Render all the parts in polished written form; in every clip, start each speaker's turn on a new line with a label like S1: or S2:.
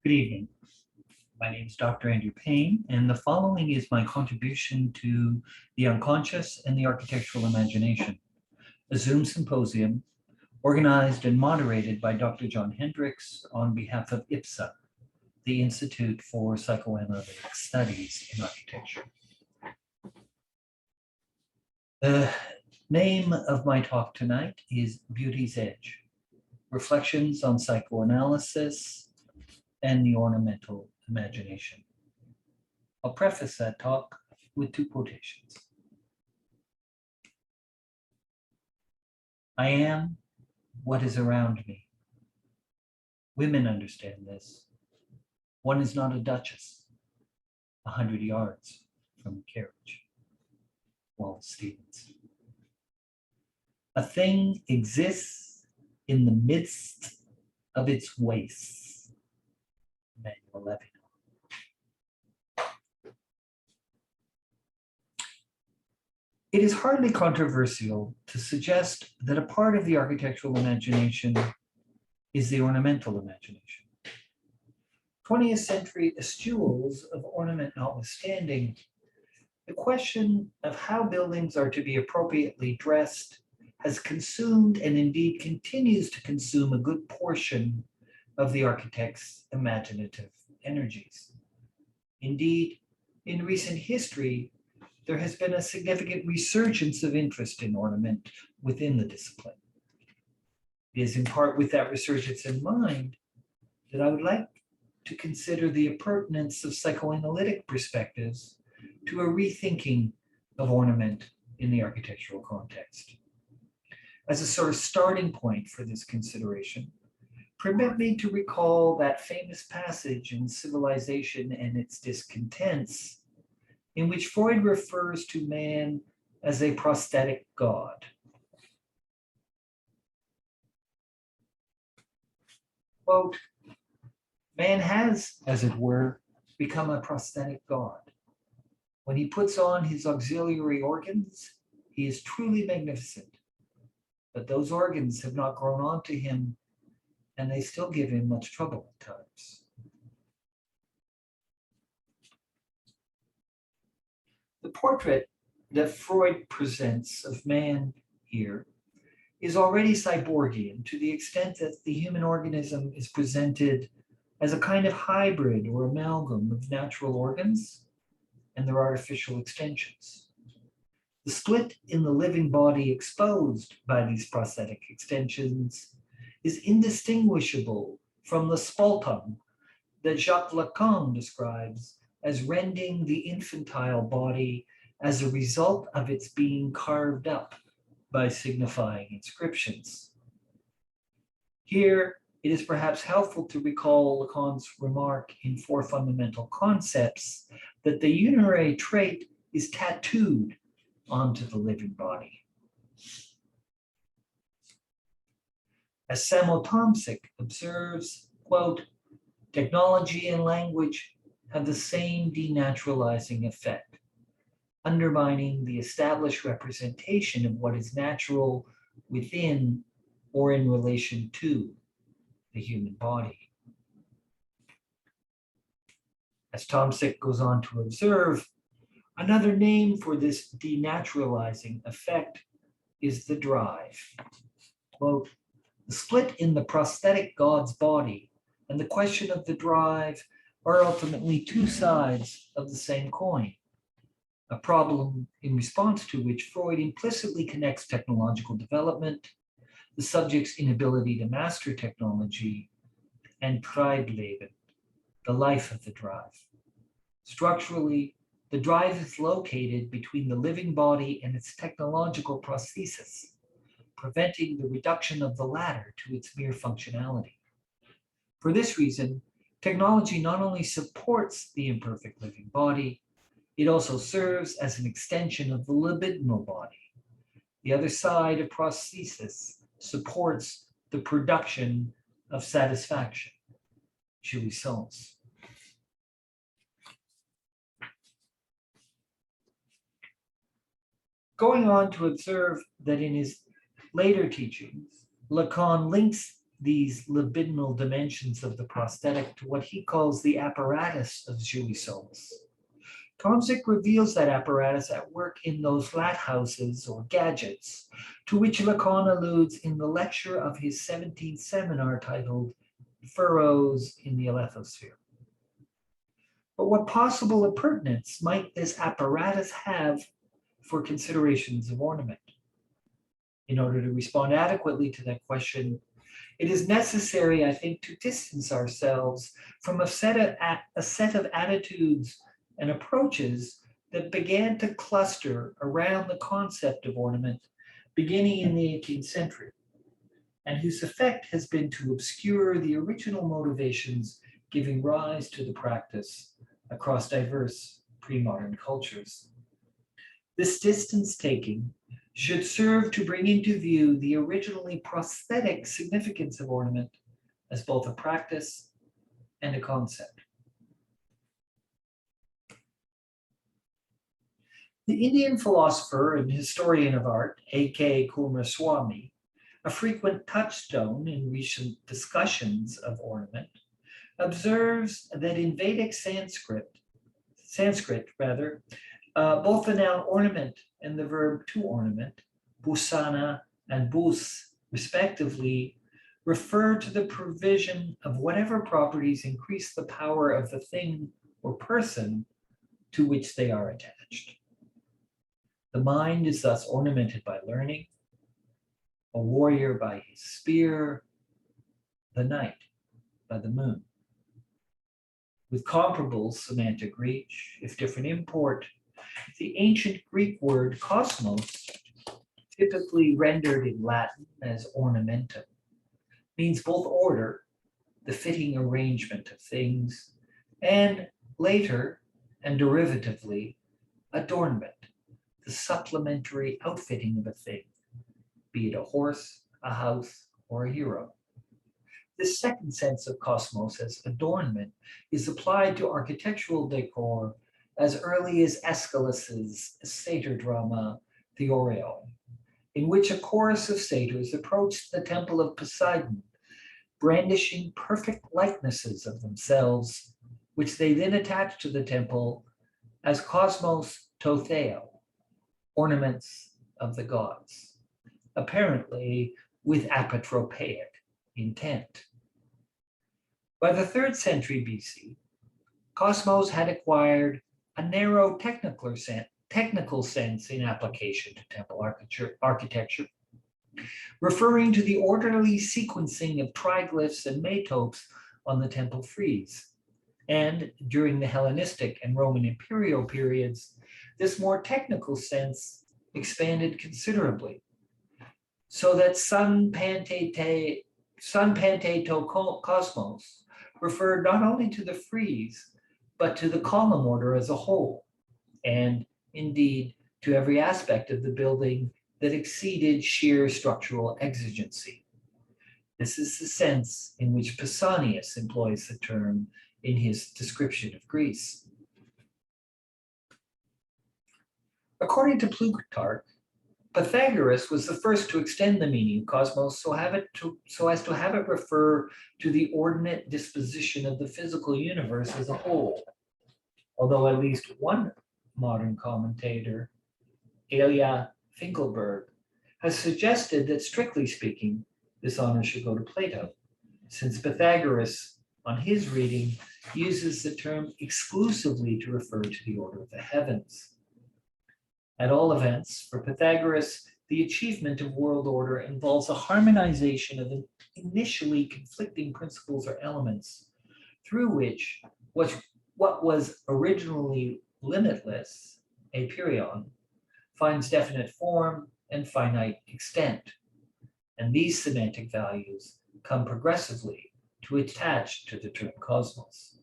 S1: Good evening. My name is Dr. Andrew Payne, and the following is my contribution to the unconscious and the architectural imagination, a Zoom symposium organized and moderated by Dr. John Hendricks on behalf of IPSA, the Institute for Psychoanalytic Studies in Architecture. The name of my talk tonight is Beauty's Edge, Reflections on Psychoanalysis and the Ornamental Imagination. I'll preface that talk with two quotations. I am what is around me. Women understand this. One is not a duchess 100 yards from a carriage. Wallace Stevens. A thing exists in the midst of its wastes. Emmanuel Levinas. It is hardly controversial to suggest that a part of the architectural imagination is the ornamental imagination. 20th century estules of ornament notwithstanding, the question of how buildings are to be appropriately dressed has consumed and indeed continues to consume a good portion of the architect's imaginative energies. Indeed, in recent history, there has been a significant resurgence of interest in ornament within the discipline. It is in part with that resurgence in mind that I would like to consider the appurtenance of psychoanalytic perspectives to a rethinking of ornament in the architectural context. As a sort of starting point for this consideration, permit me to recall that famous passage in Civilization and Its Discontents, in which Freud refers to man as a prosthetic god. Quote, man has, as it were, become a prosthetic god. When he puts on his auxiliary organs, he is truly magnificent. But those organs have not grown onto him, and they still give him much trouble at times. The portrait that Freud presents of man here is already cyborgian to the extent that the human organism is presented as a kind of hybrid or amalgam of natural organs and their artificial extensions. The split in the living body exposed by these prosthetic extensions is indistinguishable from the sputum that Jacques Lacan describes as rending the infantile body as a result of its being carved up by signifying inscriptions. Here, it is perhaps helpful to recall Lacan's remark in Four Fundamental Concepts that the unitary trait is tattooed onto the living body. As Samo Tomczyk observes, quote, technology and language have the same denaturalizing effect, undermining the established representation of what is natural within or in relation to the human body. As Tomczyk goes on to observe, another name for this denaturalizing effect is the drive. Quote, the split in the prosthetic god's body and the question of the drive are ultimately two sides of the same coin, a problem in response to which Freud implicitly connects technological development, the subject's inability to master technology, and Treibleben, the life of the drive. Structurally, the drive is located between the living body and its technological prosthesis, preventing the reduction of the latter to its mere functionality. For this reason, technology not only supports the imperfect living body, it also serves as an extension of the libidinal body. The other side of prosthesis supports the production of satisfaction, jouissance. Going on to observe that in his later teachings, Lacan links these libidinal dimensions of the prosthetic to what he calls the apparatus of jouissance. Tomzik reveals that apparatus at work in those flat houses or gadgets, to which Lacan alludes in the lecture of his 17th seminar titled Furrows in the Alethosphere. But what possible appurtenance might this apparatus have for considerations of ornament? In order to respond adequately to that question, it is necessary, I think, to distance ourselves from a set of attitudes and approaches that began to cluster around the concept of ornament beginning in the 18th century, and whose effect has been to obscure the original motivations giving rise to the practice across diverse pre-modern cultures. This distance-taking should serve to bring into view the originally prosthetic significance of ornament as both a practice and a concept. The Indian philosopher and historian of art, A.K. Coomaraswamy, a frequent touchstone in recent discussions of ornament, observes that in Vedic Sanskrit, both the noun ornament and the verb to ornament, busana and bus, respectively, refer to the provision of whatever properties increase the power of the thing or person to which they are attached. The mind is thus ornamented by learning, a warrior by his spear, the night by the moon. With comparable semantic reach, if different import, the ancient Greek word cosmos, typically rendered in Latin as ornamentum, means both order, the fitting arrangement of things, and later, and derivatively, adornment, the supplementary outfitting of a thing, be it a horse, a house, or a hero. This second sense of cosmos as adornment is applied to architectural decor as early as Aeschylus's satyr drama, The Oreon, in which a chorus of satyrs approached the temple of Poseidon, brandishing perfect likenesses of themselves, which they then attached to the temple as cosmos to Theo, ornaments of the gods, apparently with apotropaic intent. By the 3rd century BC, cosmos had acquired a narrow technical sense in application to temple architecture, referring to the orderly sequencing of triglyphs and metopes on the temple frieze. And during the Hellenistic and Roman imperial periods, this more technical sense expanded considerably, so that sun panteto cosmos referred not only to the frieze, but to the column order as a whole, and indeed to every aspect of the building that exceeded sheer structural exigency. This is the sense in which Pausanias employs the term in his description of Greece. According to Plutarch, Pythagoras was the first to extend the meaning of cosmos so as to have it refer to the ordinate disposition of the physical universe as a whole, although at least one modern commentator, Elia Finkelberg, has suggested that, strictly speaking, this honor should go to Plato, since Pythagoras, on his reading, uses the term exclusively to refer to the order of the heavens. At all events, for Pythagoras, the achievement of world order involves a harmonization of initially conflicting principles or elements through which what was originally limitless, apeiron, finds definite form and finite extent. And these semantic values come progressively to attach to the term cosmos.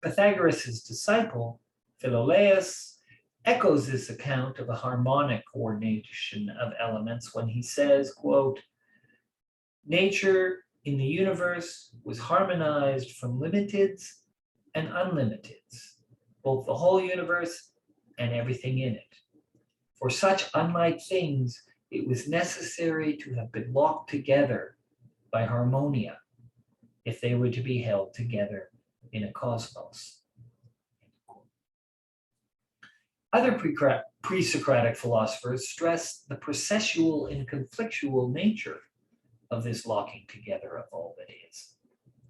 S1: Pythagoras' disciple, Philolaus, echoes this account of a harmonic coordination of elements when he says, quote, "Nature in the universe was harmonized from limiteds and unlimiteds, both the whole universe and everything in it. For such unlike things, it was necessary to have been locked together by harmonia if they were to be held together in a cosmos. Other pre-Socratic philosophers stressed the processual and conflictual nature of this locking together of all that is.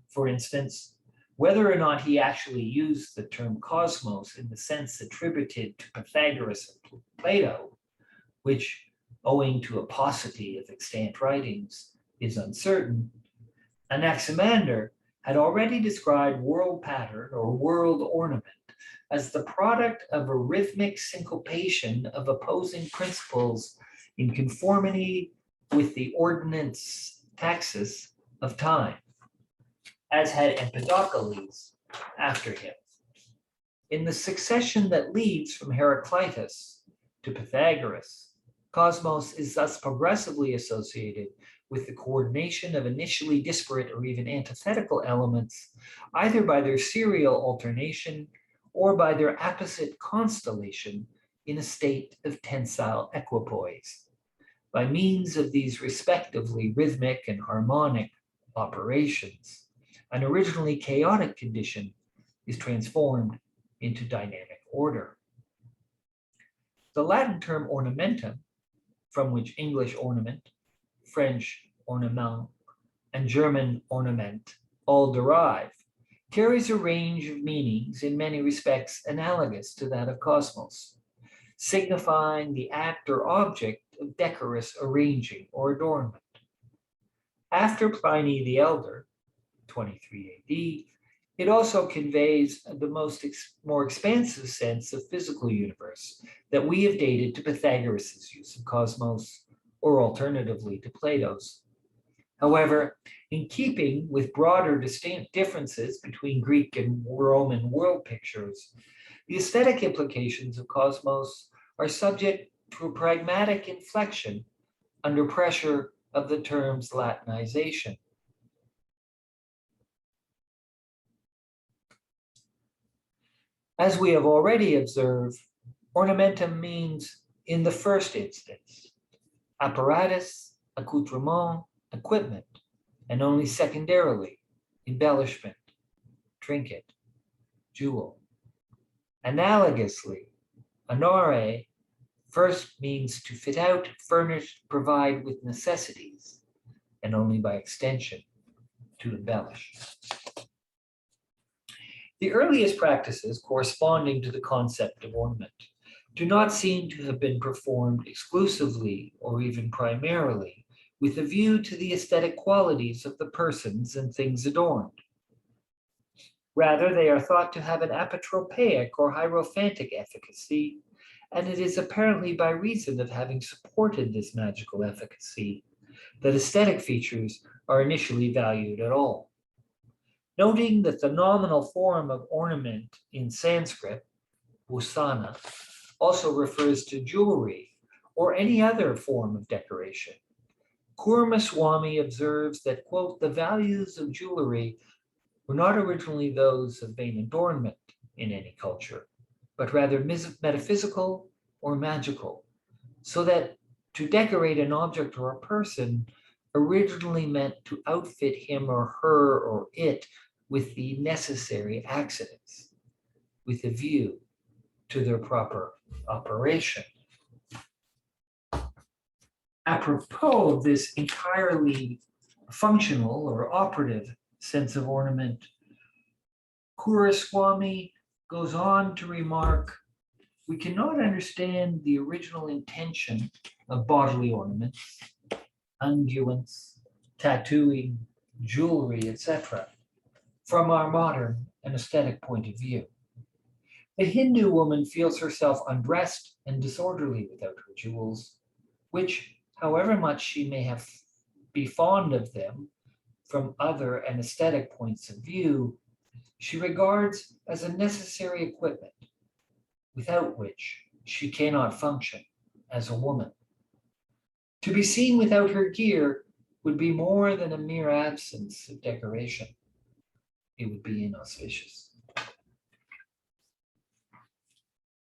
S1: For instance, whether or not he actually used the term cosmos in the sense attributed to Pythagoras and Plato, which, owing to a paucity of extant writings, is uncertain, Anaximander had already described world pattern or world ornament as the product of a rhythmic syncopation of opposing principles in conformity with the ordinance taxis of time, as had Empedocles after him. In the succession that leads from Heraclitus to Pythagoras, cosmos is thus progressively associated with the coordination of initially disparate or even antithetical elements, either by their serial alternation or by their apposite constellation in a state of tensile equipoise. By means of these respectively rhythmic and harmonic operations, an originally chaotic condition is transformed into dynamic order. The Latin term ornamentum, from which English ornament, French ornement, and German ornament all derive, carries a range of meanings in many respects analogous to that of cosmos, signifying the act or object of decorous arranging or adornment. After Pliny the Elder, 23 AD, it also conveys the more expansive sense of physical universe that we have dated to Pythagoras' use of cosmos, or alternatively to Plato's. However, in keeping with broader distinct differences between Greek and Roman world pictures, the aesthetic implications of cosmos are subject to a pragmatic inflection under pressure of the term's Latinization. As we have already observed, ornamentum means, in the first instance, apparatus, accoutrement, equipment, and only secondarily, embellishment, trinket, jewel. Analogously, honore first means to fit out, furnish, provide with necessities, and only by extension, to embellish. The earliest practices corresponding to the concept of ornament do not seem to have been performed exclusively or even primarily with a view to the aesthetic qualities of the persons and things adorned. Rather, they are thought to have an apotropaic or hierophantic efficacy, and it is apparently by reason of having supported this magical efficacy that aesthetic features are initially valued at all. Noting that the nominal form of ornament in Sanskrit, bhusana, also refers to jewelry or any other form of decoration, Kurmaswamy observes that, quote, the values of jewelry were not originally those of vain adornment in any culture, but rather metaphysical or magical, so that to decorate an object or a person originally meant to outfit him or her or it with the necessary accidents, with a view to their proper operation. Apropos of this entirely functional or operative sense of ornament, Kurmaswamy goes on to remark, we cannot understand the original intention of bodily ornaments, unguents, tattooing, jewelry, etc., from our modern and aesthetic point of view. The Hindu woman feels herself undressed and disorderly without her jewels, which, however much she may be fond of them from other and aesthetic points of view, she regards as a necessary equipment, without which she cannot function as a woman. To be seen without her gear would be more than a mere absence of decoration. It would be inauspicious.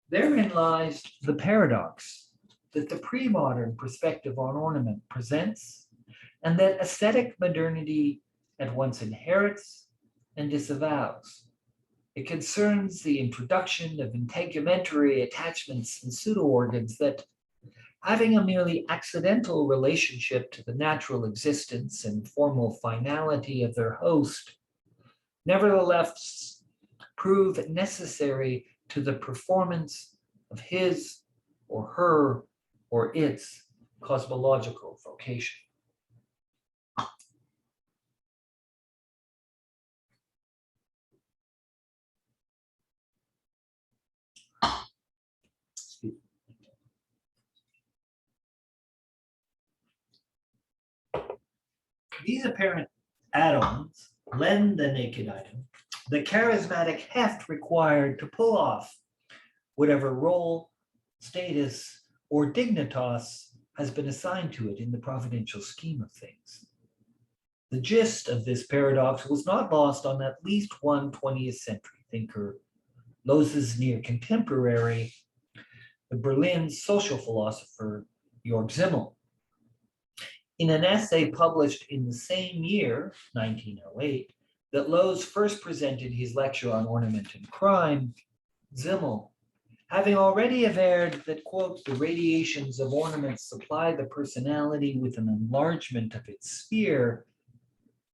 S1: Therein lies the paradox that the pre-modern perspective on ornament presents, and that aesthetic modernity at once inherits and disavows. It concerns the introduction of integumentary attachments and pseudo-organs that, having a merely accidental relationship to the natural existence and formal finality of their host, nevertheless prove necessary to the performance of his or her or its cosmological vocation. These apparent add-ons lend the naked item the charismatic heft required to pull off whatever role, status, or dignitas has been assigned to it in the providential scheme of things. The gist of this paradox was not lost on at least one 20th century thinker, Lowes's near contemporary, the Berlin social philosopher Georg Simmel. In an essay published in the same year, 1908, that Lowes first presented his lecture on ornament and crime, Simmel, having already averred that, quote, the radiations of ornaments supply the personality with an enlargement of its sphere,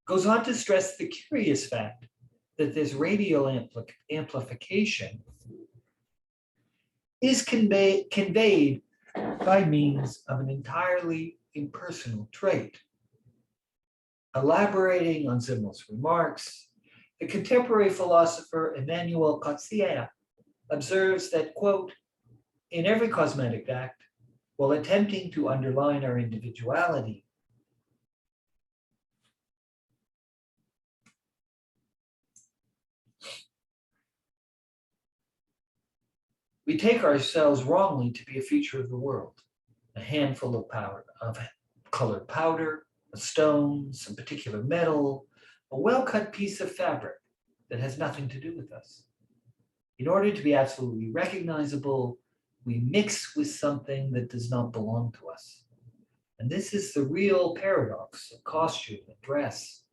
S1: goes on to stress the curious fact that this radial amplification is conveyed by means of an entirely impersonal trait. Elaborating on Simmel's remarks, the contemporary philosopher Emmanuel Kotziah observes that, quote, in every cosmetic act, while attempting to underline our individuality, we take ourselves wrongly to be a feature of the world, a handful of colored powder, a stone, some particular metal, a well-cut piece of fabric that has nothing to do with us. In order to be absolutely recognizable, we mix with something that does not belong to us. And this is the real paradox of costume and dress.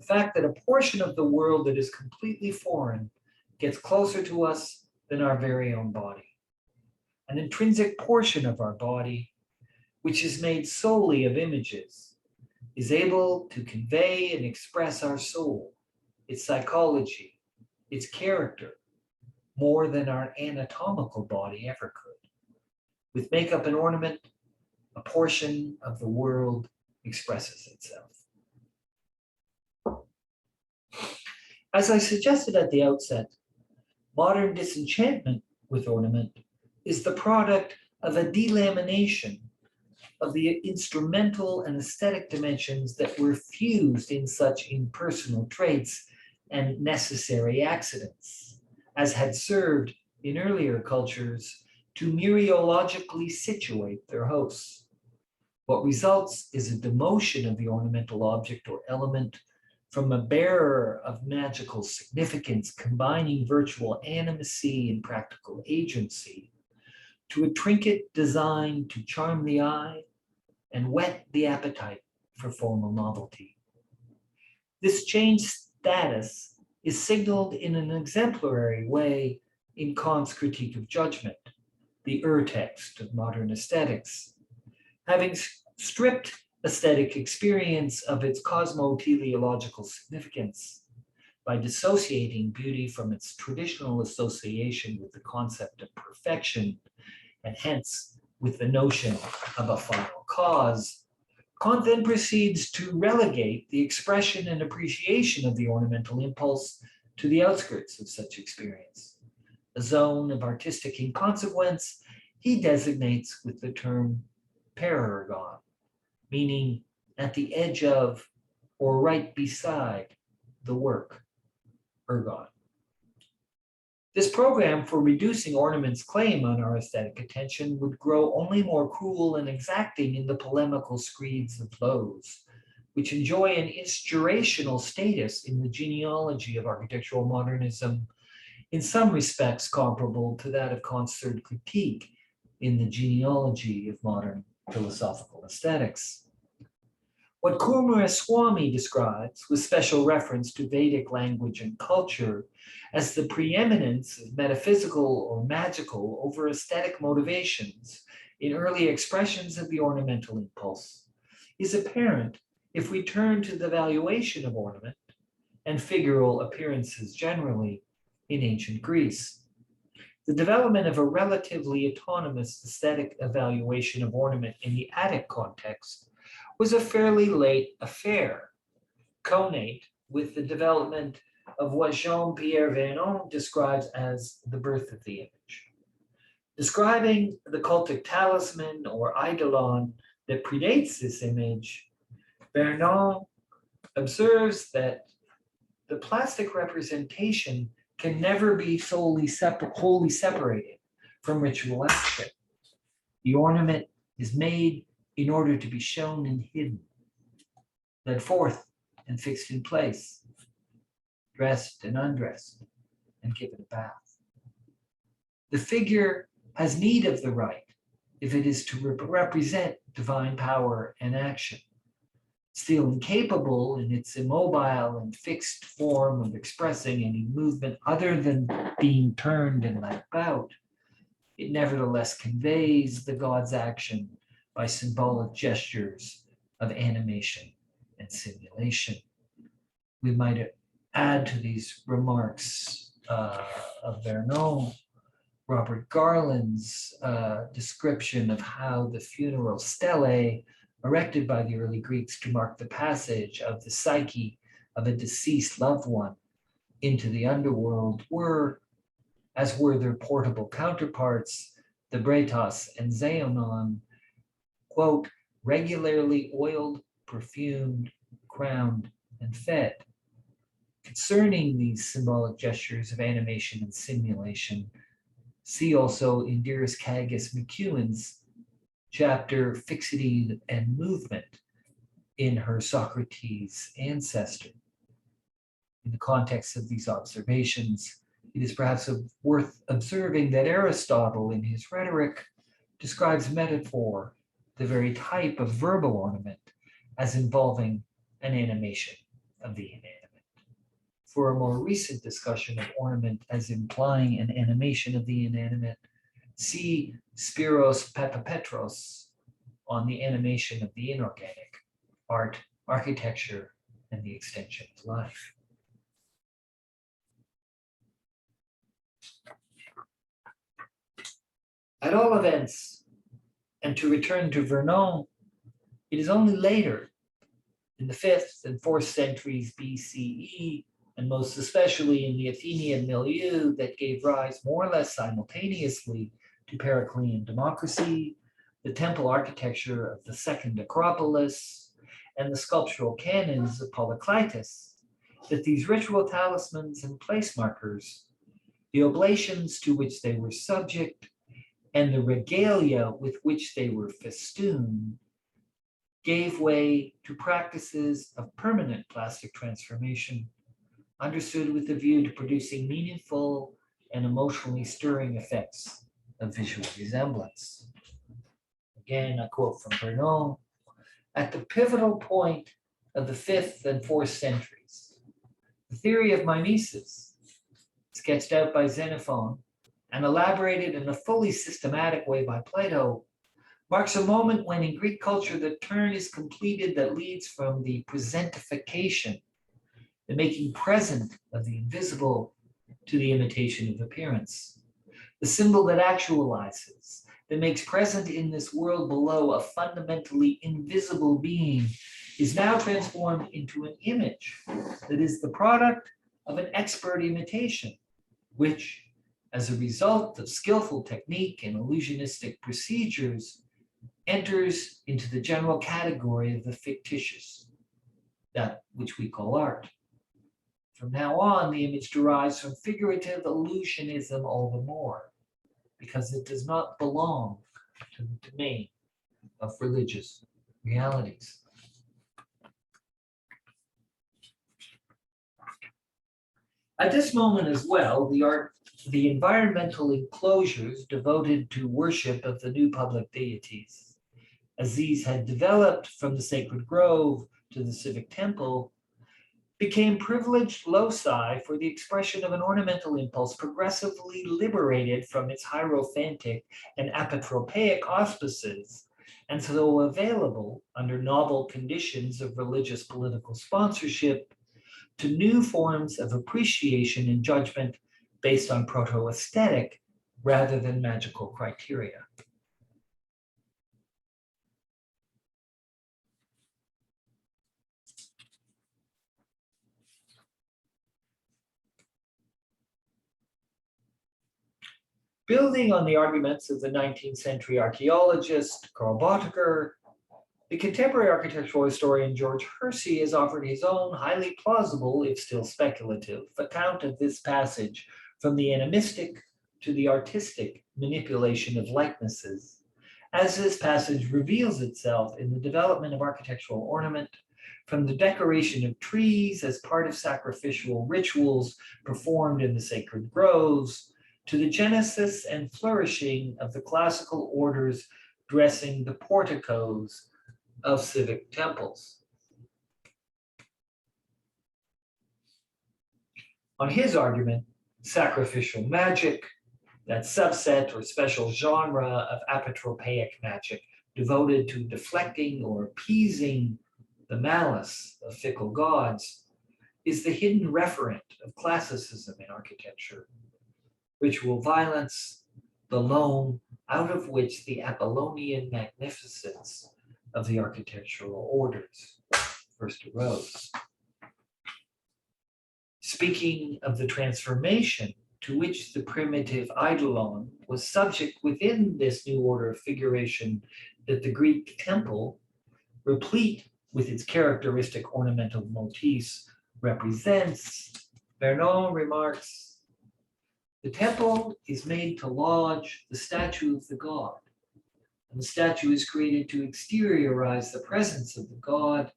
S1: The fact that a portion of the world that is completely foreign gets closer to us than our very own body. An intrinsic portion of our body, which is made solely of images, is able to convey and express our soul, its psychology, its character, more than our anatomical body ever could. With makeup and ornament, a portion of the world expresses itself. As I suggested at the outset, modern disenchantment with ornament is the product of a delamination of the instrumental and aesthetic dimensions that were fused in such impersonal traits and necessary accidents, as had served in earlier cultures to mereologically situate their hosts. What results is a demotion of the ornamental object or element from a bearer of magical significance, combining virtual animacy and practical agency, to a trinket designed to charm the eye and whet the appetite for formal novelty. This changed status is signaled in an exemplary way in Kant's Critique of Judgment, the ur-text of modern aesthetics. Having stripped aesthetic experience of its cosmo-teleological significance by dissociating beauty from its traditional association with the concept of perfection, and hence with the notion of a final cause, Kant then proceeds to relegate the expression and appreciation of the ornamental impulse to the outskirts of such experience. A zone of artistic inconsequence he designates with the term parergon, meaning at the edge of or right beside the work, ergon. This program for reducing ornament's claim on our aesthetic attention would grow only more cruel and exacting in the polemical screeds of Lowes, which enjoy an inspirational status in the genealogy of architectural modernism, in some respects comparable to that of Kant's third critique in the genealogy of modern philosophical aesthetics. What Kumaraswamy describes, with special reference to Vedic language and culture, as the preeminence of metaphysical or magical over aesthetic motivations in early expressions of the ornamental impulse, is apparent if we turn to the valuation of ornament and figural appearances generally in ancient Greece. The development of a relatively autonomous aesthetic evaluation of ornament in the Attic context was a fairly late affair, connate with the development of what Jean-Pierre Vernon describes as the birth of the image. Describing the cultic talisman or eidolon that predates this image, Vernon observes that the plastic representation can never be wholly separated from ritual aspect. The ornament is made in order to be shown and hidden, led forth and fixed in place, dressed and undressed, and given a bath. The figure has need of the rite if it is to represent divine power and action. Still incapable in its immobile and fixed form of expressing any movement other than being turned and let about, it nevertheless conveys the god's action by symbolic gestures of animation and simulation. We might add to these remarks of Vernon, Robert Garland's description of how the funeral stelae erected by the early Greeks to mark the passage of the psyche of a deceased loved one into the underworld were, as were their portable counterparts, the Bretos and Xeonon, quote, regularly oiled, perfumed, crowned, and fed. Concerning these symbolic gestures of animation and simulation, see also in Indyrus Kagas McEwen's chapter Fixity and Movement in her Socrates Ancestor. In the context of these observations, it is perhaps worth observing that Aristotle in his Rhetoric describes metaphor, the very type of verbal ornament, as involving an animation of the inanimate. For a more recent discussion of ornament as implying an animation of the inanimate, see Spiros Papapetros on the animation of the inorganic, art, architecture, and the extension of life. At all events, and to return to Vernon, it is only later, in the 5th and 4th centuries BCE, and most especially in the Athenian milieu, that gave rise more or less simultaneously to Periclean democracy, the temple architecture of the Second Acropolis, and the sculptural canons of Polykleitos, that these ritual talismans and place markers, the oblations to which they were subject, and the regalia with which they were festooned, gave way to practices of permanent plastic transformation, understood with a view to producing meaningful and emotionally stirring effects of visual resemblance. Again, a quote from Vernon, at the pivotal point of the 5th and 4th centuries, the theory of mimesis, sketched out by Xenophon and elaborated in a fully systematic way by Plato, marks a moment when in Greek culture the turn is completed that leads from the presentification, the making present of the invisible, to the imitation of appearance. The symbol that actualizes, that makes present in this world below a fundamentally invisible being, is now transformed into an image that is the product of an expert imitation, which, as a result of skillful technique and illusionistic procedures, enters into the general category of the fictitious, that which we call art. From now on, the image derives from figurative illusionism all the more, because it does not belong to the domain of religious realities. At this moment as well, the environmental enclosures devoted to worship of the new public deities as these had developed from the sacred grove to the civic temple, became privileged loci for the expression of an ornamental impulse progressively liberated from its hierophantic and apotropaic auspices, and so available under novel conditions of religious political sponsorship to new forms of appreciation and judgment based on proto-aesthetic rather than magical criteria. Building on the arguments of the 19th century archaeologist Karl Bottacher, the contemporary architectural historian George Hersey has offered his own highly plausible, if still speculative, account of this passage from the animistic to the artistic manipulation of likenesses, as this passage reveals itself in the development of architectural ornament, from the decoration of trees as part of sacrificial rituals performed in the sacred groves, to the genesis and flourishing of the classical orders dressing the porticos of civic temples. On his argument, sacrificial magic, that subset or special genre of apotropaic magic devoted to deflecting or appeasing the malice of fickle gods, is the hidden referent of classicism in architecture. Ritual violence, the loam out of which the Apollonian magnificence of the architectural orders first arose. Speaking of the transformation to which the primitive eidolon was subject within this new order of figuration that the Greek temple, replete with its characteristic ornamental motifs, represents, Vernon remarks, the temple is made to lodge the statue of the god, and the statue is created to exteriorize the presence of the god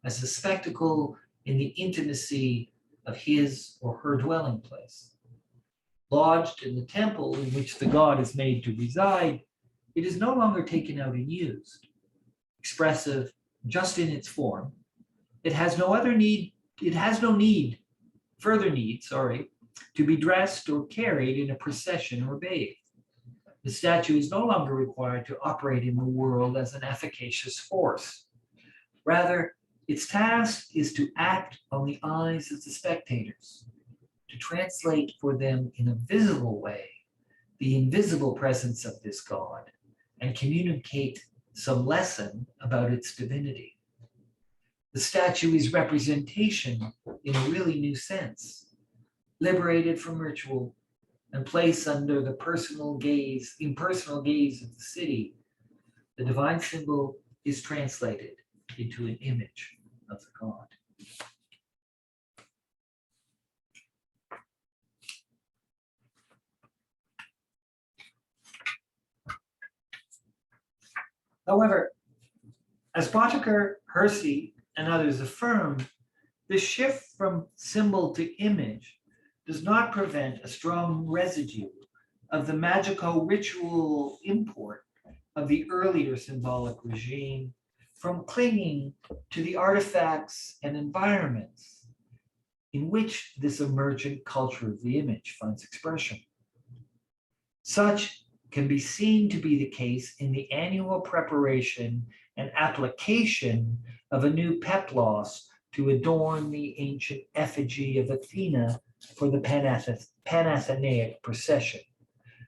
S1: as a spectacle in the intimacy of his or her dwelling place. Lodged in the temple in which the god is made to reside, it is no longer taken out and used. Expressive just in its form, it has no further need, to be dressed or carried in a procession or bathed. The statue is no longer required to operate in the world as an efficacious force. Rather, its task is to act on the eyes of the spectators, to translate for them in a visible way the invisible presence of this God and communicate some lesson about its divinity. The statue is representation in a really new sense, liberated from ritual and placed under the impersonal gaze of the city. The divine symbol is translated into an image of the god. However, as Bottacher, Hersey, and others affirm, the shift from symbol to image does not prevent a strong residue of the magico-ritual import of the earlier symbolic regime from clinging to the artifacts and environments in which this emergent culture of the image finds expression. Such can be seen to be the case in the annual preparation and application of a new peplos to adorn the ancient effigy of Athena for the Panathenaic procession,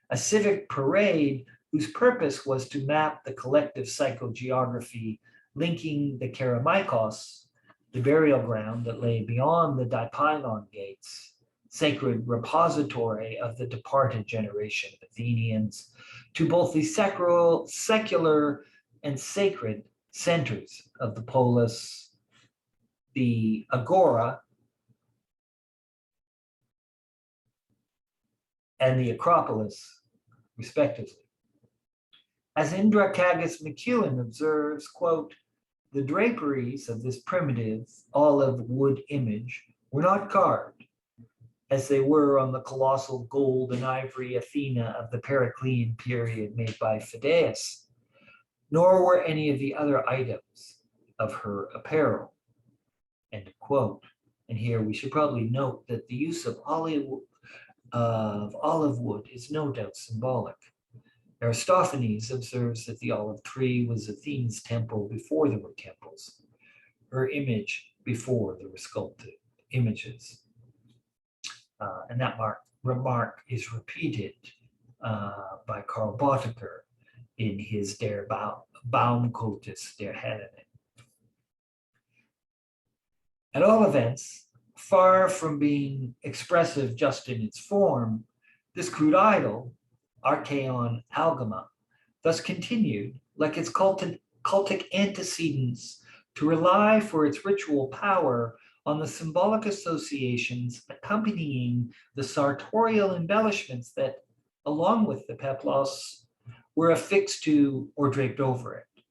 S1: a civic parade whose purpose was to map the collective psychogeography linking the Kerameikos, the burial ground that lay beyond the Dipylon gates, sacred repository of the departed generation of Athenians, to both the secular and sacred centers of the polis, the agora, and the Acropolis, respectively. As Indra Kagas McEwen observes, quote, the draperies of this primitive olive wood image were not carved, as they were on the colossal gold and ivory Athena of the Periclean period made by Phidias, nor were any of the other items of her apparel. End of quote. And here we should probably note that the use of olive wood is no doubt symbolic. Aristophanes observes that the olive tree was Athene's temple before there were temples, her image before there were sculpted images. And that remark is repeated by Karl Bottacher in his Der Baumkultus der Helene. At all events, far from being expressive just in its form, this crude idol, Archeon Algama, thus continued, like its cultic antecedents, to rely for its ritual power on the symbolic associations accompanying the sartorial embellishments that, along with the peplos, were affixed to or draped over it,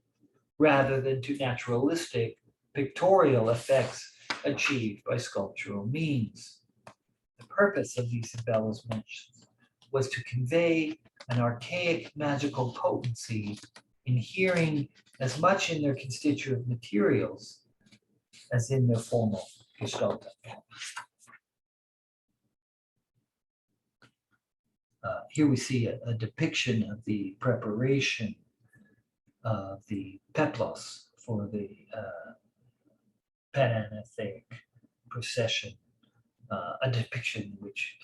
S1: rather than to naturalistic pictorial effects achieved by sculptural means. The purpose of these embellishments was to convey an archaic magical potency inhering as much in their constituent materials as in their formal gestaltung. Here we see a depiction of the preparation of the peplos for the Pananatheic procession, a depiction which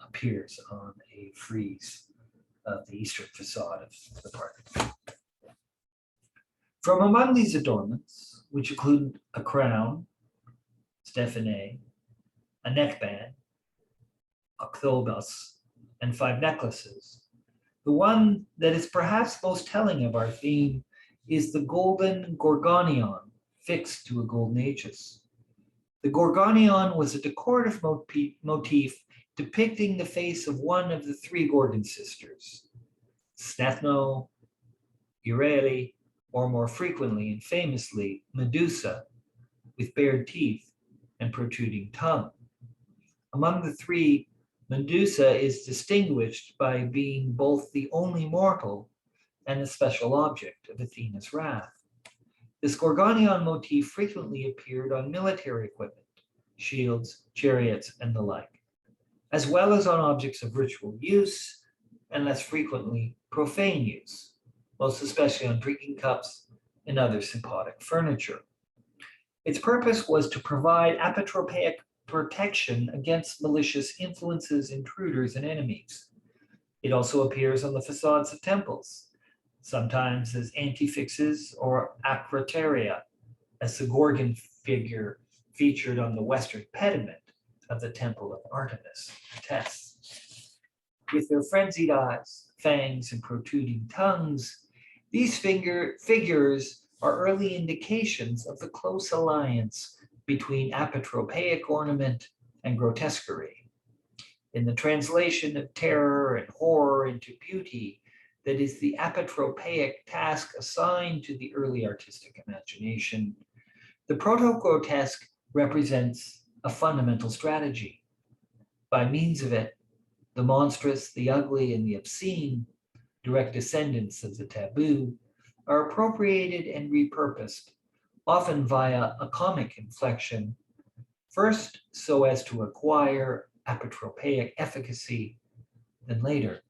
S1: appears on a frieze of the eastern facade of the park. From among these adornments, which include a crown, stephane, a neckband, a cthobos, and 5 necklaces, the one that is perhaps most telling of our theme is the golden gorgonion fixed to a golden aegis. The gorgonion was a decorative motif depicting the face of one of the 3 Gorgon sisters, Snethno, Euryale, or more frequently and famously, Medusa, with bared teeth and protruding tongue. Among the 3, Medusa is distinguished by being both the only mortal and the special object of Athena's wrath. This gorgonion motif frequently appeared on military equipment, shields, chariots, and the like, as well as on objects of ritual use and less frequently profane use, most especially on drinking cups and other symbolic furniture. Its purpose was to provide apotropaic protection against malicious influences, intruders, and enemies. It also appears on the facades of temples, sometimes as antefixes or acroteria, as the Gorgon figure featured on the western pediment of the Temple of Artemis attests. With their frenzied eyes, fangs, and protruding tongues, these figures are early indications of the close alliance between apotropaic ornament and grotesquerie. In the translation of terror and horror into beauty, that is the apotropaic task assigned to the early artistic imagination, the proto-grotesque represents a fundamental strategy. By means of it, the monstrous, the ugly, and the obscene, direct descendants of the taboo, are appropriated and repurposed, often via a comic inflection, first so as to acquire apotropaic efficacy, then later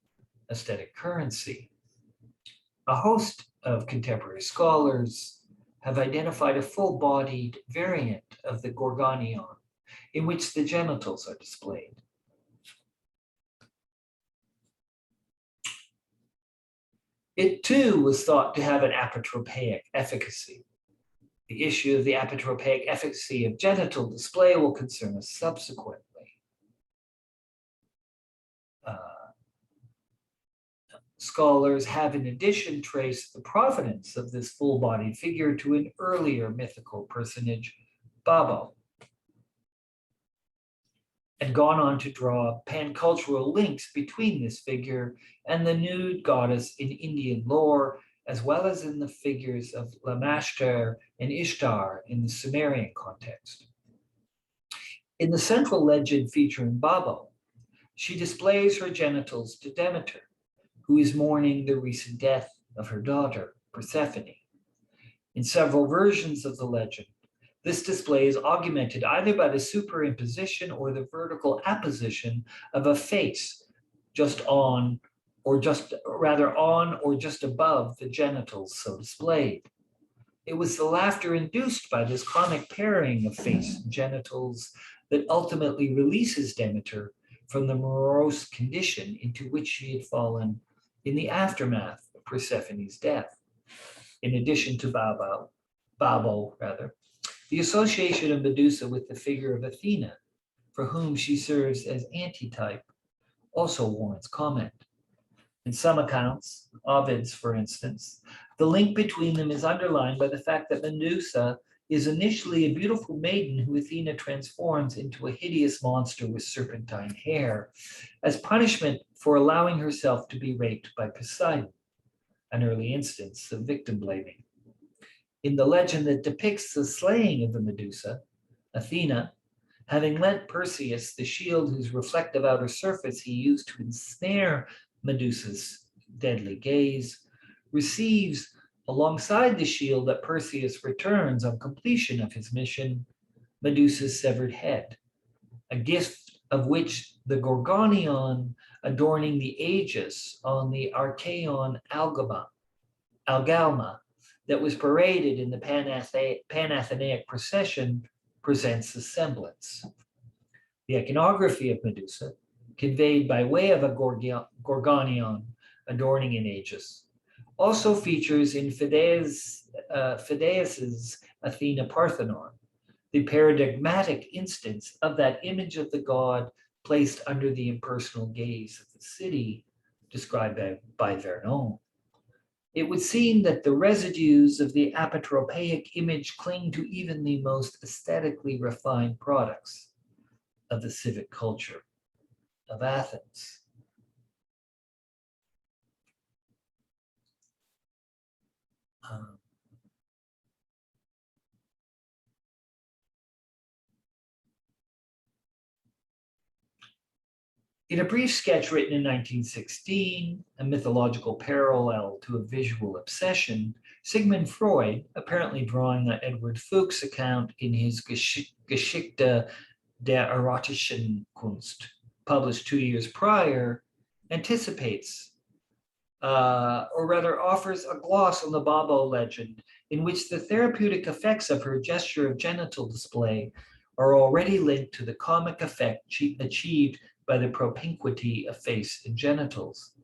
S1: aesthetic currency. A host of contemporary scholars have identified a full-bodied variant of the gorgonion in which the genitals are displayed. It too was thought to have an apotropaic efficacy. The issue of the apotropaic efficacy of genital display will concern us subsequently. Scholars have in addition traced the provenance of this full-bodied figure to an earlier mythical personage, Babo, and gone on to draw pan-cultural links between this figure and the nude goddess in Indian lore, as well as in the figures of Lamashtar and Ishtar in the Sumerian context. In the central legend featuring Babo, she displays her genitals to Demeter, who is mourning the recent death of her daughter, Persephone. In several versions of the legend, this display is augmented either by the superimposition or the vertical apposition of a face just on, or just rather on or just above the genitals so displayed. It was the laughter induced by this comic pairing of face and genitals that ultimately releases Demeter from the morose condition into which she had fallen in the aftermath of Persephone's death. In addition to Babo, the association of Medusa with the figure of Athena, for whom she serves as antitype, also warrants comment. In some accounts, Ovid's for instance, the link between them is underlined by the fact that Medusa is initially a beautiful maiden who Athena transforms into a hideous monster with serpentine hair as punishment for allowing herself to be raped by Poseidon, an early instance of victim blaming. In the legend that depicts the slaying of the Medusa, Athena, having lent Perseus the shield whose reflective outer surface he used to ensnare Medusa's deadly gaze, receives alongside the shield that Perseus returns on completion of his mission, Medusa's severed head, a gift of which the gorgonion adorning the aegis on the Archaeon Algalma that was paraded in the Panathenaic procession presents a semblance. The iconography of Medusa, conveyed by way of a gorgonion adorning an aegis, also features in Phidias's Athena Parthenon, the paradigmatic instance of that image of the god placed under the impersonal gaze of the city, described by Vernon. It would seem that the residues of the apotropaic image cling to even the most aesthetically refined products of the civic culture of Athens. In a brief sketch written in 1916, a mythological parallel to a visual obsession, Sigmund Freud, apparently drawing on Edward Fuchs' account in his Geschichte der erotischen Kunst, published 2 years prior, anticipates, or rather offers a gloss on the Babo legend in which the therapeutic effects of her gesture of genital display are already linked to the comic effect achieved by the propinquity of face and genitals.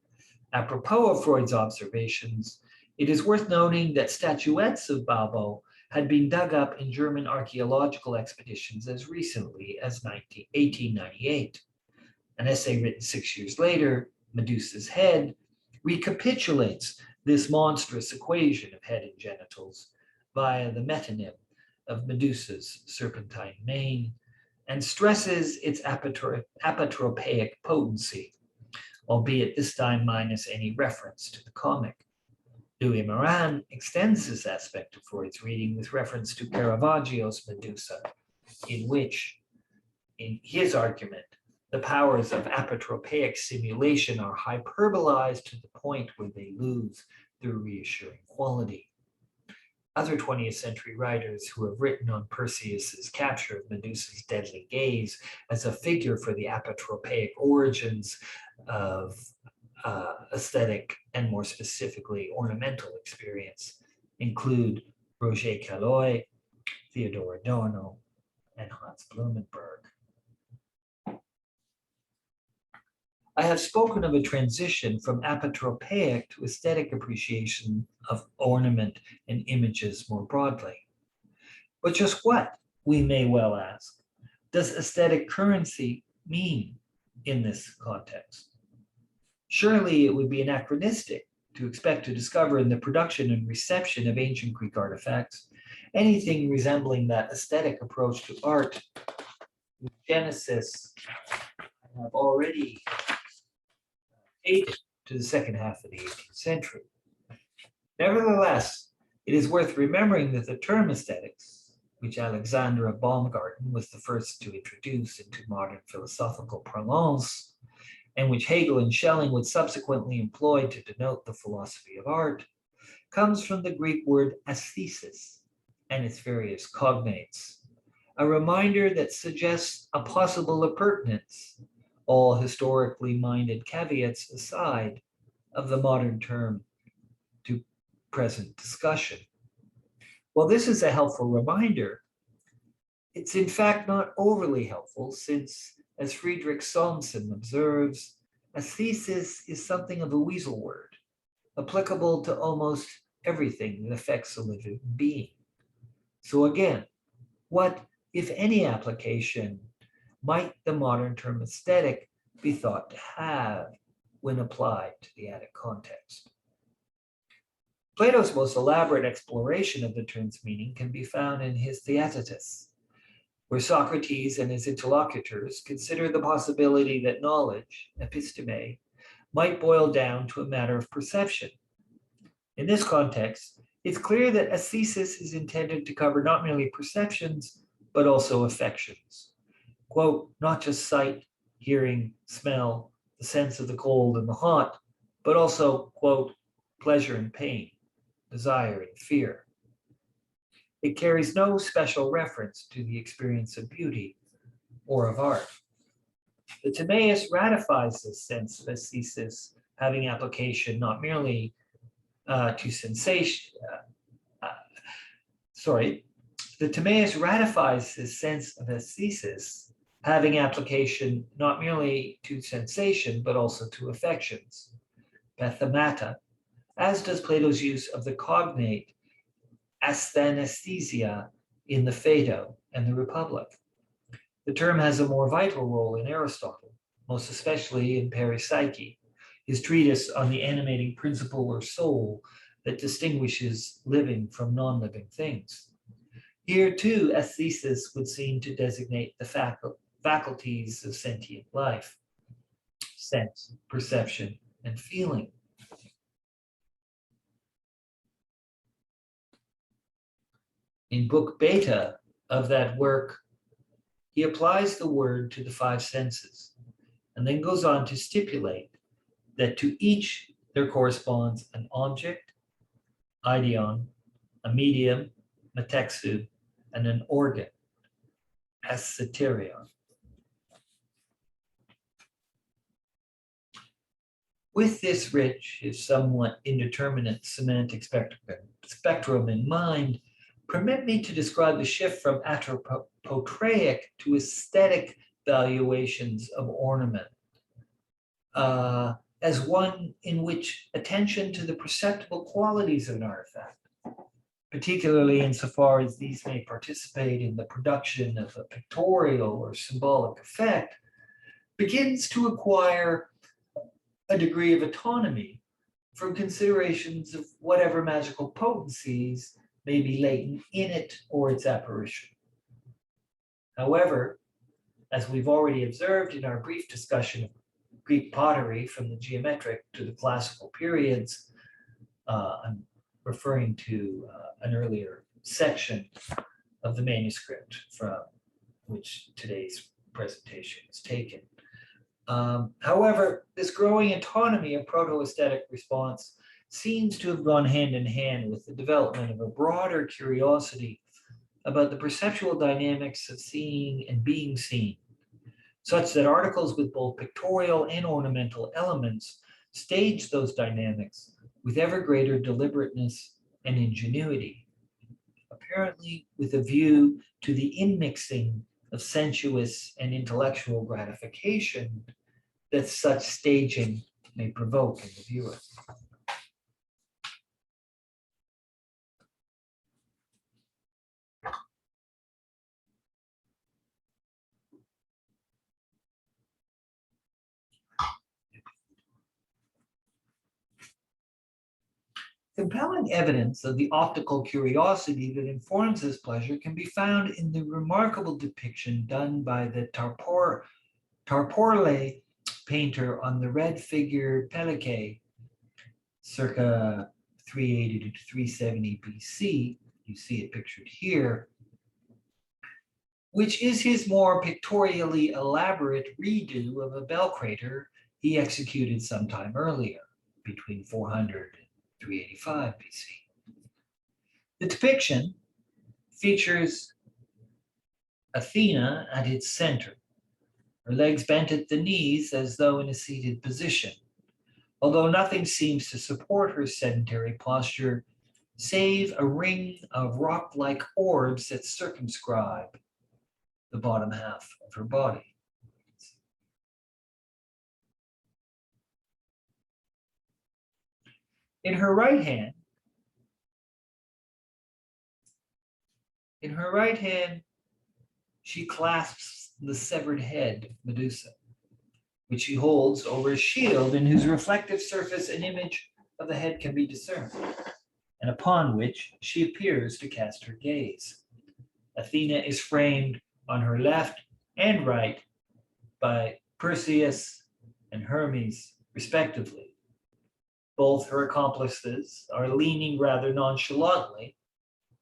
S1: Apropos of Freud's observations, it is worth noting that statuettes of Babo had been dug up in German archaeological expeditions as recently as 1898. An essay written 6 years later, Medusa's Head, recapitulates this monstrous equation of head and genitals via the metonym of Medusa's serpentine mane, and stresses its apotropaic potency, albeit this time minus any reference to the comic. Louis Morin extends this aspect of Freud's reading with reference to Caravaggio's Medusa, in which, in his argument, the powers of apotropaic simulation are hyperbolized to the point where they lose their reassuring quality. Other 20th century writers who have written on Perseus's capture of Medusa's deadly gaze as a figure for the apotropaic origins of aesthetic and more specifically ornamental experience include Roger Caillois, Theodor Adorno, and Hans Blumenberg. I have spoken of a transition from apotropaic to aesthetic appreciation of ornament and images more broadly. But just what, we may well ask, does aesthetic currency mean in this context? Surely it would be anachronistic to expect to discover in the production and reception of ancient Greek artifacts anything resembling that aesthetic approach to art whose genesis I have already dated to the second half of the 18th century. Nevertheless, it is worth remembering that the term aesthetics, which Alexandra Baumgarten was the first to introduce into modern philosophical parlance, and which Hegel and Schelling would subsequently employ to denote the philosophy of art, comes from the Greek word aesthesis and its various cognates, a reminder that suggests a possible appurtenance, all historically minded caveats aside, of the modern term to present discussion. While this is a helpful reminder, it's in fact not overly helpful since, as Friedrich Sorensen observes, aesthesis is something of a weasel word, applicable to almost everything that affects a living being. So again, what, if any, application might the modern term aesthetic be thought to have when applied to the Attic context? Plato's most elaborate exploration of the term's meaning can be found in his Theaetetus, where Socrates and his interlocutors consider the possibility that knowledge, episteme, might boil down to a matter of perception. In this context, it's clear that aesthesis is intended to cover not merely perceptions, but also affections. Quote, not just sight, hearing, smell, the sense of the cold and the hot, but also, quote, pleasure and pain, desire and fear. It carries no special reference to the experience of beauty or of art. The Timaeus ratifies this sense of aesthesis having application not merely to sensation, the Timaeus ratifies this sense of aesthesis having application not merely to sensation, but also to affections, pathemata, as does Plato's use of the cognate asthenesthesia in the Phaedo and the Republic. The term has a more vital role in Aristotle, most especially in Peripsyche, his treatise on the animating principle or soul that distinguishes living from non-living things. Here too, aesthesis would seem to designate the faculties of sentient life, sense, perception, and feeling. In Book Beta of that work, he applies the word to the five senses and then goes on to stipulate that to each there corresponds an object, ideon, a medium, metexu, and an organ, asceterion. With this rich, if somewhat indeterminate semantic spectrum in mind, permit me to describe the shift from anthropotraic to aesthetic valuations of ornament as one in which attention to the perceptible qualities of an artifact, particularly insofar as these may participate in the production of a pictorial or symbolic effect, begins to acquire a degree of autonomy from considerations of whatever magical potencies may be latent in it or its apparition. However, as we've already observed in our brief discussion of Greek pottery from the geometric to the classical periods, I'm referring to an earlier section of the manuscript from which today's presentation is taken. However, this growing autonomy of proto-aesthetic response seems to have gone hand in hand with the development of a broader curiosity about the perceptual dynamics of seeing and being seen, such that articles with both pictorial and ornamental elements stage those dynamics with ever greater deliberateness and ingenuity, apparently with a view to the inmixing of sensuous and intellectual gratification that such staging may provoke in the viewer. Compelling evidence of the optical curiosity that informs this pleasure can be found in the remarkable depiction done by the Tarporle painter on the red figure Pelike, circa 380 to 370 BC. You see it pictured here, which is his more pictorially elaborate redo of a bell crater he executed sometime earlier, between 400 385 BC. The depiction features Athena at its center, her legs bent at the knees as though in a seated position, although nothing seems to support her sedentary posture save a ring of rock-like orbs that circumscribe the bottom half of her body. In her right hand, she clasps the severed head of Medusa, which she holds over a shield in whose reflective surface an image of the head can be discerned, and upon which she appears to cast her gaze. Athena is framed on her left and right by Perseus and Hermes, respectively. Both her accomplices are leaning rather nonchalantly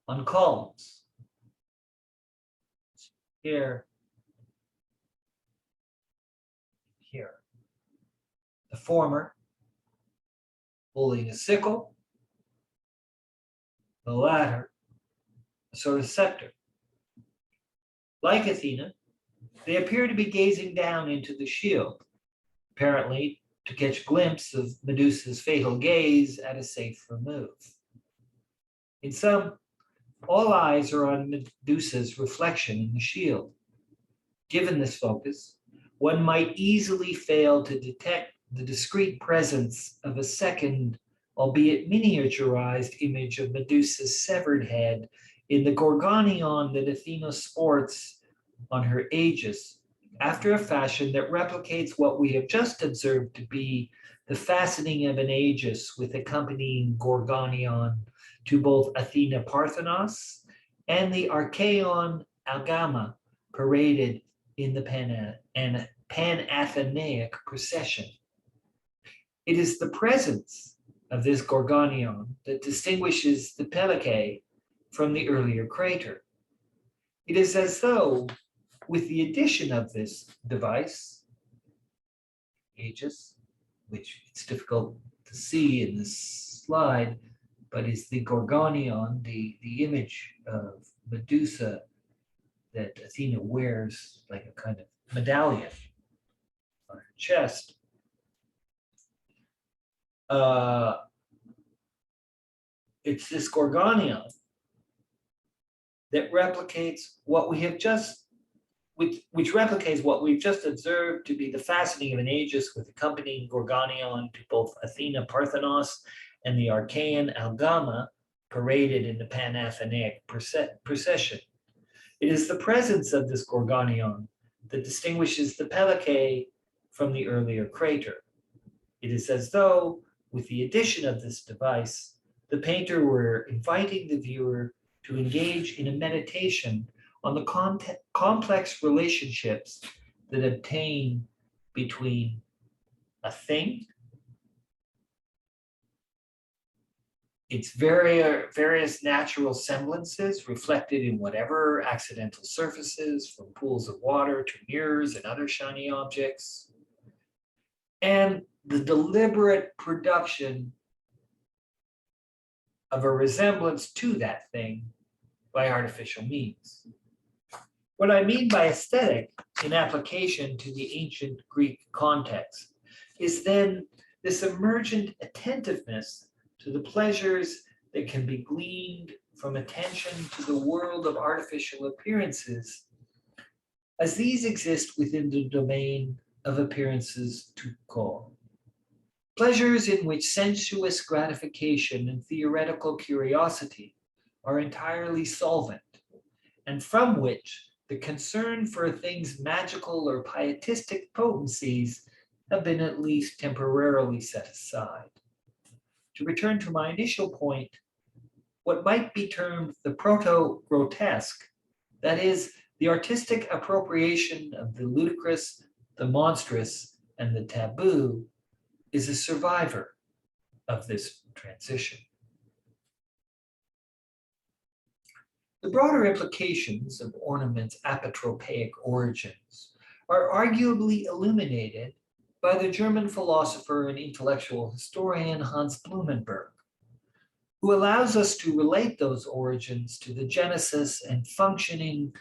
S1: on columns. Here. The former holding a sickle, the latter a sort of scepter. Like Athena, they appear to be gazing down into the shield, apparently to catch a glimpse of Medusa's fatal gaze at a safe remove. In sum, all eyes are on Medusa's reflection in the shield. Given this focus, one might easily fail to detect the discrete presence of a second, albeit miniaturized, image of Medusa's severed head in the gorgonion that Athena sports on her aegis, after a fashion that replicates what we have just observed to be the fastening of an aegis with accompanying gorgonion to both Athena Parthenos and the Archaeon Algama paraded in the Pan-Athenaic procession. It is the presence of this gorgonion that distinguishes the Pelike from the earlier crater. It is as though, with the addition of this device, aegis, which it's difficult to see in this slide, but is the gorgonion, the image of Medusa that Athena wears like a kind of medallion on her chest. It's this gorgonion that replicates what we have just, which replicates what we've just observed to be the fastening of an aegis with accompanying gorgonion to both Athena Parthenos and the Archaean Algama paraded in the Pan-Athenaic procession. It is the presence of this gorgonion that distinguishes the Pelike from the earlier crater. It is as though, with the addition of this device, the painter were inviting the viewer to engage in a meditation on the complex relationships that obtain between a thing, its various natural semblances reflected in whatever accidental surfaces, from pools of water to mirrors and other shiny objects, and the deliberate production of a resemblance to that thing by artificial means. What I mean by aesthetic in application to the ancient Greek context is then this emergent attentiveness to the pleasures that can be gleaned from attention to the world of artificial appearances, as these exist within the domain of appearances tout court. Pleasures in which sensuous gratification and theoretical curiosity are entirely solvent, and from which the concern for a thing's magical or pietistic potencies have been at least temporarily set aside. To return to my initial point, what might be termed the proto-grotesque, that is, the artistic appropriation of the ludicrous, the monstrous, and the taboo, is a survivor of this transition. The broader implications of ornament's apotropaic origins are arguably illuminated by the German philosopher and intellectual historian Hans Blumenberg. who allows us to relate those origins to the genesis and function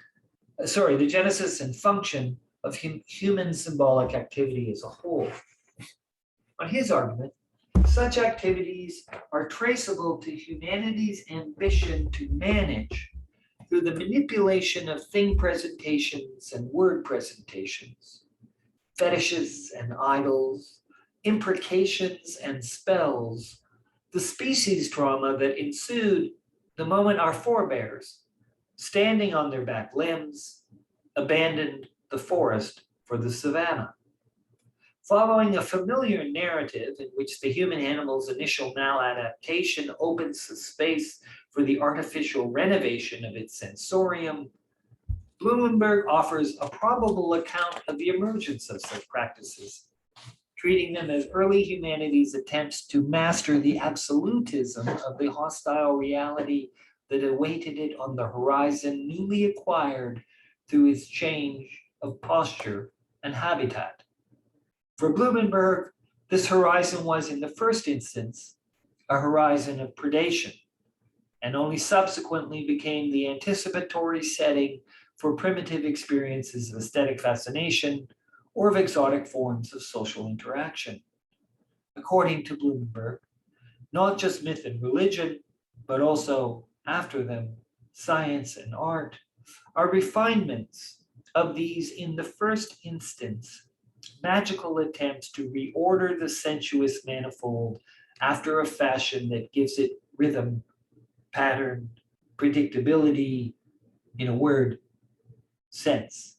S1: of human symbolic activity as a whole. On his argument, such activities are traceable to humanity's ambition to manage, through the manipulation of thing presentations and word presentations, fetishes and idols, imprecations and spells, the species trauma that ensued the moment our forebears, standing on their back limbs, abandoned the forest for the savanna. Following a familiar narrative in which the human animal's initial maladaptation opens the space for the artificial renovation of its sensorium, Blumenberg offers a probable account of the emergence of such practices, treating them as early humanity's attempts to master the absolutism of the hostile reality that awaited it on the horizon newly acquired through its change of posture and habitat. For Blumenberg, this horizon was, in the first instance, a horizon of predation, and only subsequently became the anticipatory setting for primitive experiences of aesthetic fascination or of exotic forms of social interaction. According to Blumenberg, not just myth and religion, but also, after them, science and art, are refinements of these, in the first instance, magical attempts to reorder the sensuous manifold after a fashion that gives it rhythm, pattern, predictability, in a word, sense.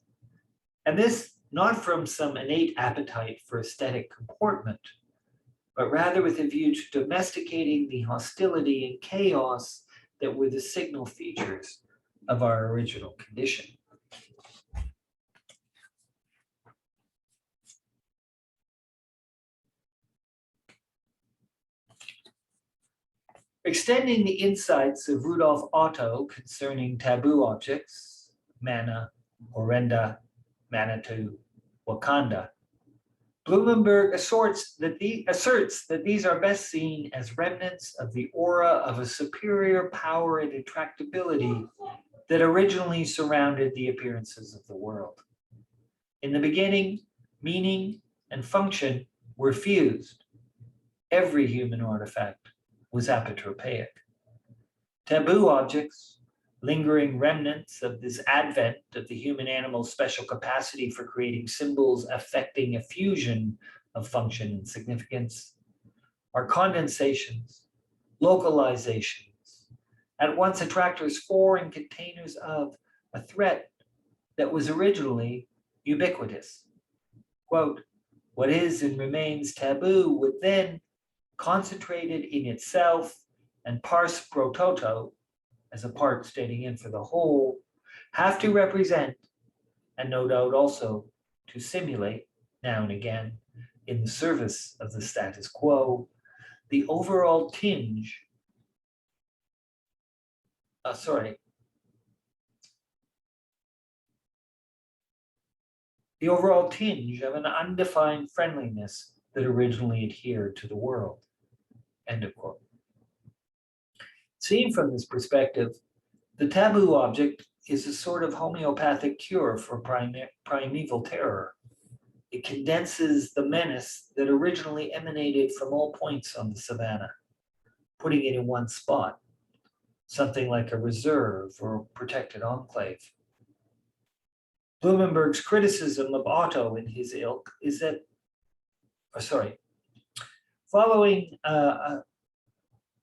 S1: And this not from some innate appetite for aesthetic comportment, but rather with a view to domesticating the hostility and chaos that were the signal features of our original condition. Extending the insights of Rudolf Otto concerning taboo objects, mana, horrenda, Manitou, Wakanda, Blumenberg asserts that these are best seen as remnants of the aura of a superior power and attractability that originally surrounded the appearances of the world. In the beginning, meaning and function were fused. Every human artifact was apotropaic. Taboo objects, lingering remnants of this advent of the human animal's special capacity for creating symbols affecting a fusion of function and significance, are condensations, localizations, at once attractors for and containers of a threat that was originally ubiquitous. Quote, what is and remains taboo would then, concentrated in itself and pars pro toto, as a part standing in for the whole, have to represent, and no doubt also to simulate, now and again, in the service of the status quo, the overall tinge, the overall tinge of an undefined friendliness that originally adhered to the world. End of quote. Seen from this perspective, the taboo object is a sort of homeopathic cure for primeval terror. It condenses the menace that originally emanated from all points on the savanna, putting it in one spot, something like a reserve or protected enclave. Blumenberg's criticism of Otto and his ilk is that, following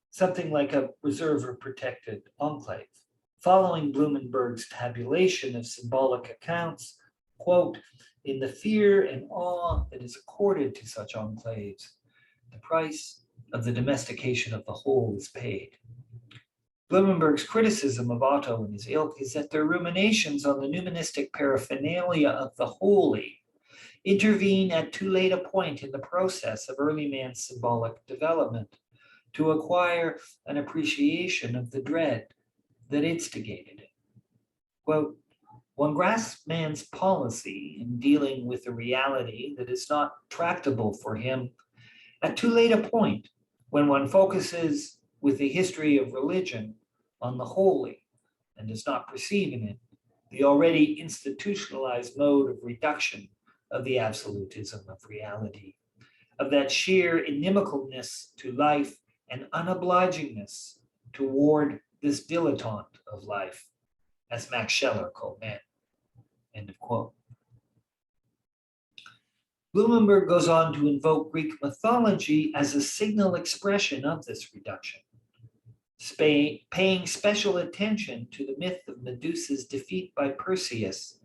S1: something like a reserve or protected enclave, following Blumenberg's tabulation of symbolic accounts, quote, in the fear and awe that is accorded to such enclaves, the price of the domestication of the whole is paid. Blumenberg's criticism of Otto and his ilk is that their ruminations on the numismatic paraphernalia of the holy intervene at too late a point in the process of early man's symbolic development to acquire an appreciation of the dread that instigated it. Quote, one grasps man's policy in dealing with a reality that is not tractable for him at too late a point when one focuses with the history of religion on the holy and does not perceive in it the already institutionalized mode of reduction of the absolutism of reality, of that sheer inimicalness to life and unobligingness toward this dilettante of life, as Max Scheler called man. End of quote. Blumenberg goes on to invoke Greek mythology as a signal expression of this reduction, paying special attention to the myth of Medusa's defeat by Perseus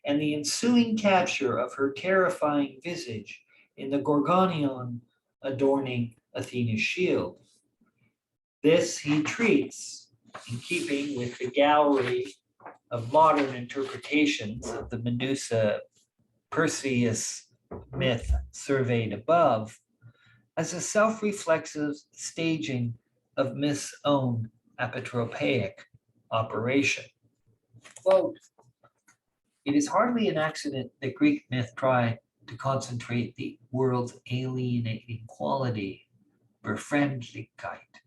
S1: and the ensuing capture of her terrifying visage in the gorgonion adorning Athena's shield. This he treats, in keeping with the gallery of modern interpretations of the Medusa Perseus myth surveyed above, as a self-reflexive staging of myth's own apotropaic operation. Quote, "It is hardly an accident that Greek myth tried to concentrate the world's alienating quality, Befremdlichkeit,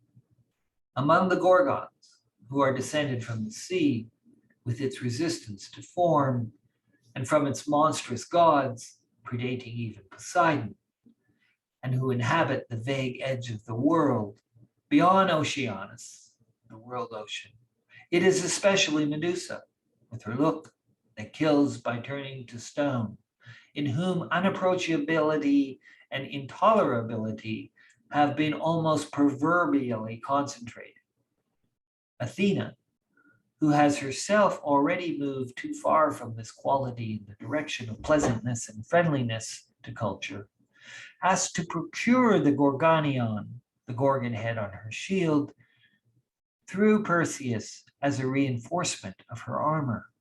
S1: among the Gorgons, who are descended from the sea, with its resistance to form, and from its monstrous gods, predating even Poseidon, and who inhabit the vague edge of the world, beyond Oceanus, the world ocean. It is especially Medusa, with her look that kills by turning to stone, in whom unapproachability and intolerability have been almost proverbially concentrated. Athena, who has herself already moved too far from this quality in the direction of pleasantness and friendliness to culture, has to procure the gorgonion, the Gorgon head on her shield, through Perseus as a reinforcement of her armor.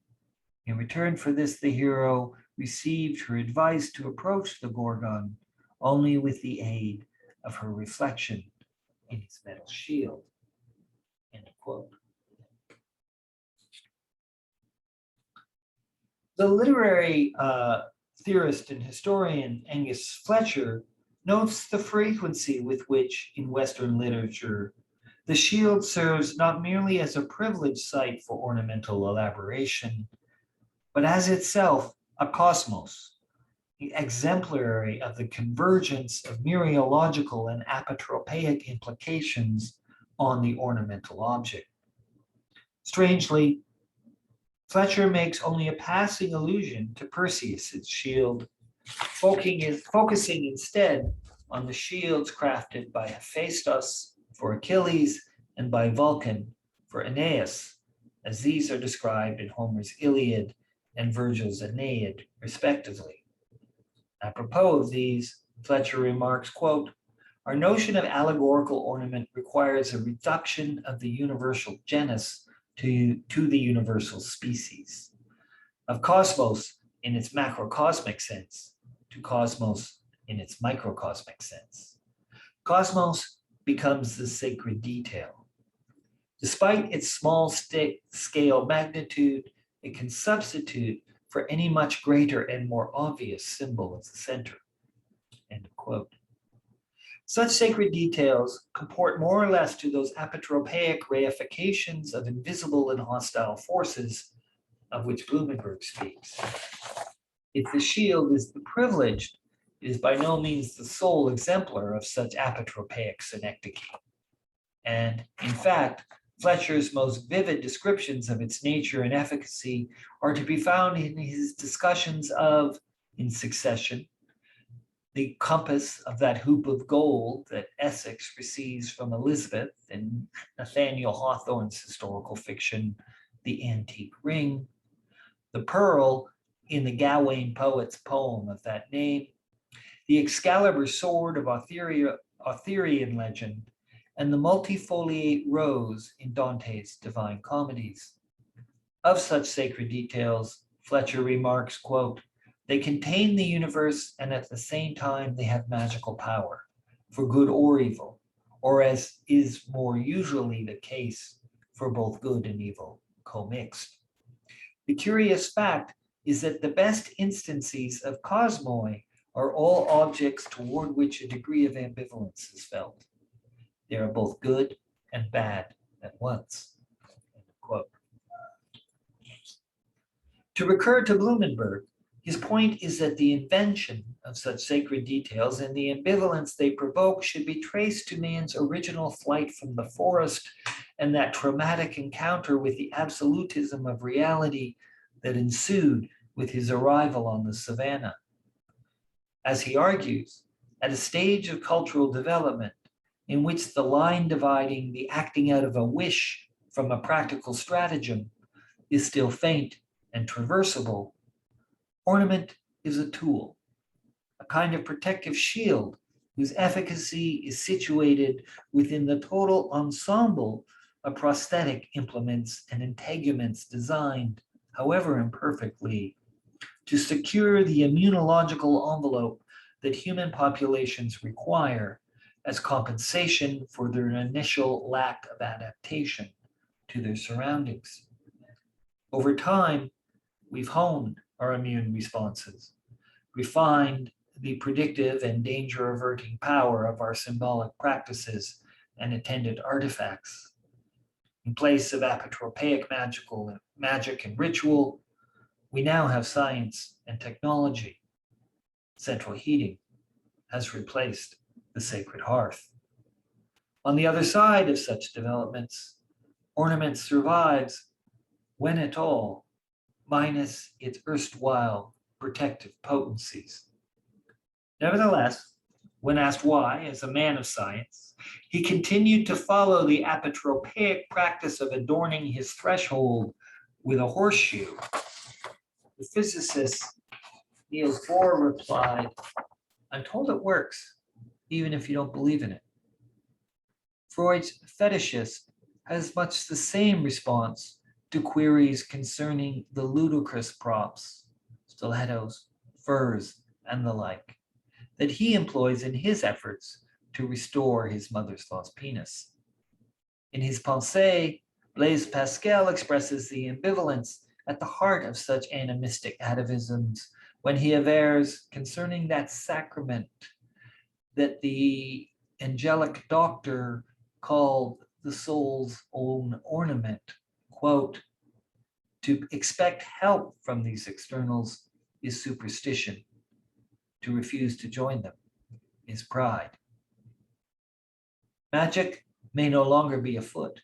S1: In return for this, the hero received her advice to approach the Gorgon only with the aid of her reflection in its metal shield." End quote. The literary theorist and historian Angus Fletcher notes the frequency with which, in Western literature, the shield serves not merely as a privileged site for ornamental elaboration, but as itself a cosmos, exemplary of the convergence of mereological and apotropaic implications on the ornamental object. Strangely, Fletcher makes only a passing allusion to Perseus's shield, focusing instead on the shields crafted by Hephaestus for Achilles and by Vulcan for Aeneas, as these are described in Homer's Iliad and Virgil's Aeneid, respectively. Apropos of these, Fletcher remarks, quote, "Our notion of allegorical ornament requires a reduction of the universal genus to the universal species, of cosmos in its macrocosmic sense to cosmos in its microcosmic sense. Cosmos becomes the sacred detail. Despite its small scale magnitude, it can substitute for any much greater and more obvious symbol of the center." End of quote. Such sacred details comport more or less to those apotropaic reifications of invisible and hostile forces of which Blumenberg speaks. If the shield is the privileged, it is by no means the sole exemplar of such apotropaic synecdoche. And in fact, Fletcher's most vivid descriptions of its nature and efficacy are to be found in his discussions of, in succession, the compass of that hoop of gold that Essex receives from Elizabeth in Nathaniel Hawthorne's historical fiction, The Antique Ring, the pearl in the Gawain poet's poem of that name, the Excalibur sword of Arthurian legend, and the multifoliate rose in Dante's Divine Comedies. Of such sacred details, Fletcher remarks, quote, "They contain the universe and at the same time they have magical power, for good or evil, or as is more usually the case, for both good and evil commixed. The curious fact is that the best instances of cosmoi are all objects toward which a degree of ambivalence is felt. They are both good and bad at once. End of quote. To recur to Blumenberg, his point is that the invention of such sacred details and the ambivalence they provoke should be traced to man's original flight from the forest and that traumatic encounter with the absolutism of reality that ensued with his arrival on the savannah. As he argues, at a stage of cultural development in which the line dividing the acting out of a wish from a practical stratagem is still faint and traversable, ornament is a tool, a kind of protective shield whose efficacy is situated within the total ensemble of prosthetic implements and integuments designed, however imperfectly, to secure the immunological envelope that human populations require as compensation for their initial lack of adaptation to their surroundings. Over time, we've honed our immune responses, refined the predictive and danger averting power of our symbolic practices and attendant artifacts. In place of apotropaic magic and ritual, we now have science and technology. Central heating has replaced the sacred hearth. On the other side of such developments, ornament survives, when at all, minus its erstwhile protective potencies. Nevertheless, when asked why, as a man of science, he continued to follow the apotropaic practice of adorning his threshold with a horseshoe, the physicist Niels Bohr replied, "I'm told it works, even if you don't believe in it." Freud's fetishist has much the same response to queries concerning the ludicrous props, stilettos, furs, and the like, that he employs in his efforts to restore his mother's lost penis. In his Pensée, Blaise Pascal expresses the ambivalence at the heart of such animistic atavisms when he avers concerning that sacrament that the angelic doctor called the soul's own ornament, quote, "To expect help from these externals is superstition. To refuse to join them is pride." Magic may no longer be afoot,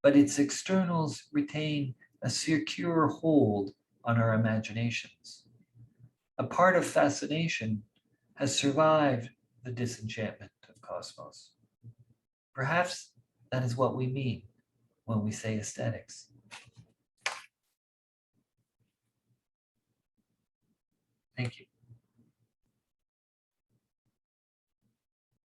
S1: but its externals retain a secure hold on our imaginations. A part of fascination has survived the disenchantment of cosmos. Perhaps that is what we mean when we say aesthetics. Thank you.